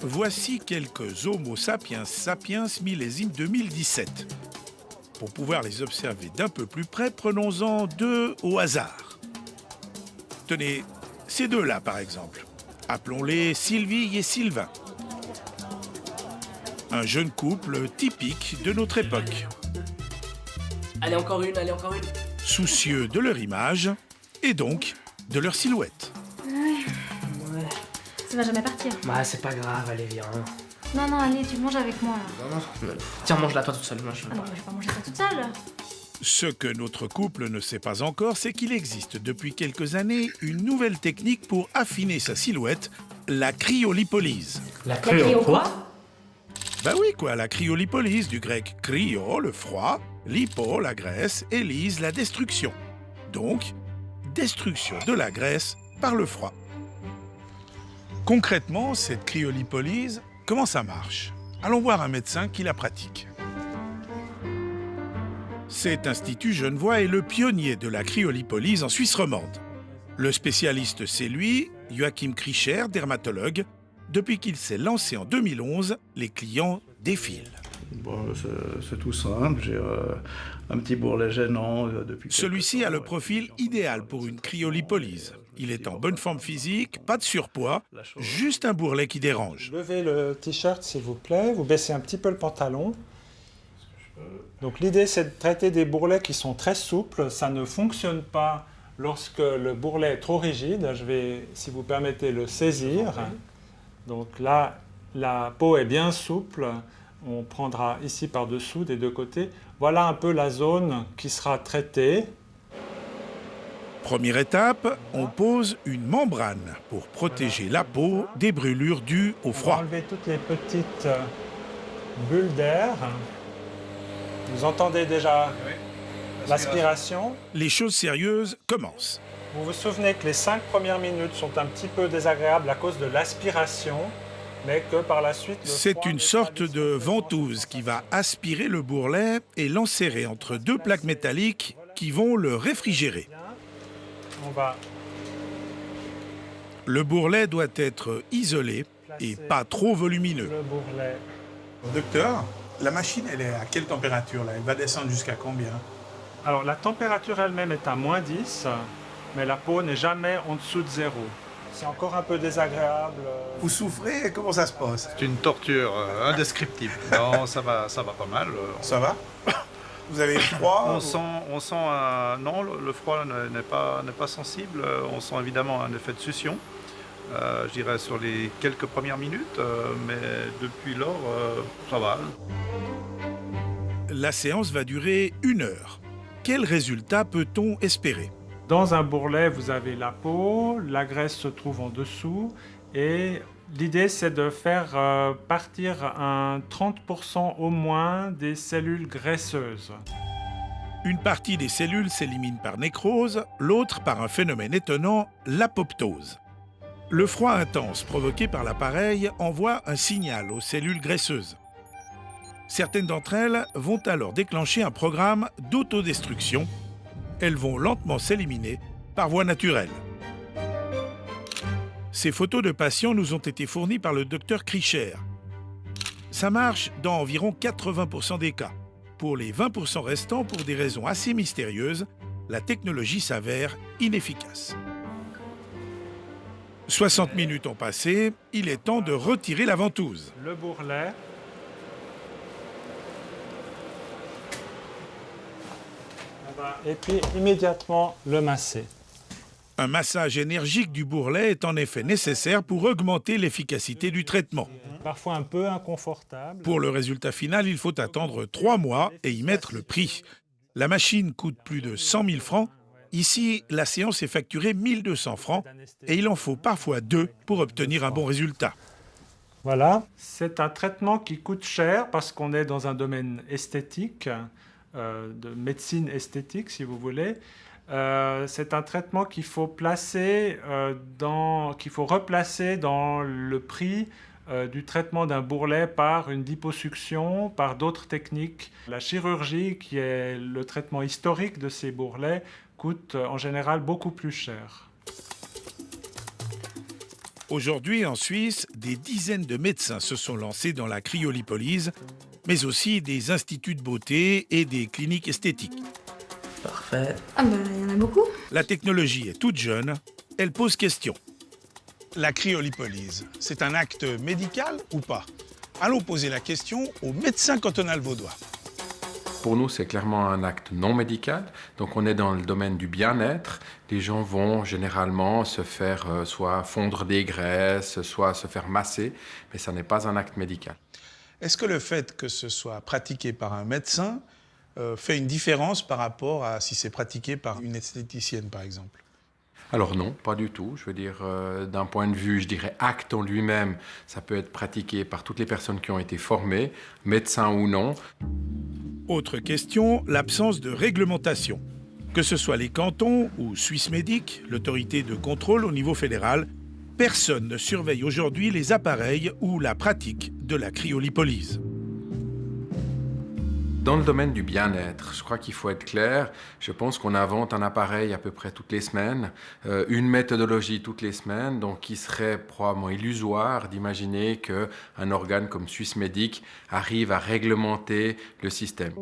Voici quelques Homo sapiens sapiens millésime 2017. Pour pouvoir les observer d'un peu plus près, prenons-en deux au hasard. Tenez, ces deux-là par exemple. Appelons-les Sylvie et Sylvain. Un jeune couple typique de notre époque. Allez, encore une, allez, encore une. Soucieux de leur image et donc de leur silhouette. Ouais. Ça va jamais partir. Bah, c'est pas grave, allez, viens. Non, non, allez, tu manges avec moi là. Non. Tiens, mange-la toi tout seul, moi je veux Ah non, pas. je vais pas manger ça toute seule. Ce que notre couple ne sait pas encore, c'est qu'il existe depuis quelques années une nouvelle technique pour affiner sa silhouette, la cryolipolyse. La cryo quoi? Bah oui quoi, la cryolipolyse, du grec cryo, le froid, lipo, la graisse, et lyse, la destruction. Donc, destruction de la graisse par le froid. Concrètement, cette cryolipolyse, comment ça marche? Allons voir un médecin qui la pratique. Cet institut Genevois est le pionnier de la cryolipolyse en Suisse romande. Le spécialiste, c'est lui, Joachim Krischer, dermatologue. Depuis qu'il s'est lancé en 2011, les clients défilent. Bon, c'est tout simple, j'ai un petit bourrelet gênant depuis... Celui-ci a le profil idéal pour une cryolipolyse. Il est en bonne forme physique, pas de surpoids, juste un bourrelet qui dérange. Levez le t-shirt s'il vous plaît, vous baissez un petit peu le pantalon. Donc l'idée c'est de traiter des bourrelets qui sont très souples, ça ne fonctionne pas lorsque le bourrelet est trop rigide. Je vais, si vous permettez, le saisir. Donc là, la peau est bien souple, on prendra ici par-dessous des deux côtés. Voilà un peu la zone qui sera traitée. Première étape, on pose une membrane pour protéger la peau des brûlures dues au On va froid. enlever toutes les petites bulles d'air. Vous entendez déjà l'aspiration. Les choses sérieuses commencent. Vous vous souvenez que les 5 premières minutes sont un petit peu désagréables à cause de l'aspiration, mais que par la suite... C'est une sorte de ventouse qui va aspirer le bourrelet et l'enserrer entre deux plaques métalliques qui vont le réfrigérer. On va Le bourrelet doit être isolé et pas trop volumineux. le bourrelet. Docteur, la machine, elle est à quelle température là? Elle va descendre jusqu'à combien? Alors la température elle-même est à -10, mais la peau n'est jamais en dessous de 0. C'est encore un peu désagréable. Vous souffrez? Comment ça se passe? C'est une torture indescriptible. Non, ça va pas mal. Ça va? Vous avez froid? On sent un... Non, le froid n'est pas sensible. On sent évidemment un effet de succion, je dirais sur les quelques premières minutes, mais depuis lors, ça va. La séance va durer 1 heure. Quel résultat peut-on espérer? Dans un bourrelet, vous avez la peau, la graisse se trouve en dessous, et l'idée c'est de faire partir un 30% au moins des cellules graisseuses. Une partie des cellules s'élimine par nécrose, l'autre par un phénomène étonnant, l'apoptose. Le froid intense provoqué par l'appareil envoie un signal aux cellules graisseuses. Certaines d'entre elles vont alors déclencher un programme d'autodestruction. Elles vont lentement s'éliminer par voie naturelle. Ces photos de patients nous ont été fournies par le docteur Krischer. Ça marche dans environ 80% des cas. Pour les 20% restants, pour des raisons assez mystérieuses, la technologie s'avère inefficace. 60 minutes ont passé, il est temps de retirer la ventouse. Le bourrelet. Et puis immédiatement le masser. Un massage énergique du bourrelet est en effet nécessaire pour augmenter l'efficacité du traitement. Parfois un peu inconfortable. Pour le résultat final, il faut attendre 3 mois et y mettre le prix. La machine coûte plus de 100 000 francs. Ici, la séance est facturée 1 200 francs et il en faut parfois 2 pour obtenir un bon résultat. Voilà. C'est un traitement qui coûte cher parce qu'on est dans un domaine esthétique, de médecine esthétique si vous voulez. C'est un traitement qu'il faut replacer dans le prix du traitement d'un bourrelet par une liposuction, par d'autres techniques. La chirurgie, qui est le traitement historique de ces bourrelets, coûte en général beaucoup plus cher. Aujourd'hui, en Suisse, des dizaines de médecins se sont lancés dans la cryolipolyse, mais aussi des instituts de beauté et des cliniques esthétiques. Parfait. Ah bah, il y en a beaucoup. La technologie est toute jeune, elle pose question. La cryolipolyse, c'est un acte médical ou pas? Allons poser la question au médecin cantonal vaudois. Pour nous, c'est clairement un acte non médical. Donc, on est dans le domaine du bien-être. Les gens vont généralement se faire soit fondre des graisses, soit se faire masser, mais ça n'est pas un acte médical. Est-ce que le fait que ce soit pratiqué par un médecin fait une différence par rapport à si c'est pratiqué par une esthéticienne, par exemple? Alors non, pas du tout. Je veux dire, d'un point de vue, je dirais, acte en lui-même, ça peut être pratiqué par toutes les personnes qui ont été formées, médecins ou non. Autre question, l'absence de réglementation. Que ce soit les cantons ou Swissmedic, l'autorité de contrôle au niveau fédéral, personne ne surveille aujourd'hui les appareils ou la pratique de la cryolipolyse. Dans le domaine du bien-être, je crois qu'il faut être clair. Je pense qu'on invente un appareil à peu près toutes les semaines, une méthodologie toutes les semaines, donc il serait probablement illusoire d'imaginer qu'un organe comme Swissmedic arrive à réglementer le système.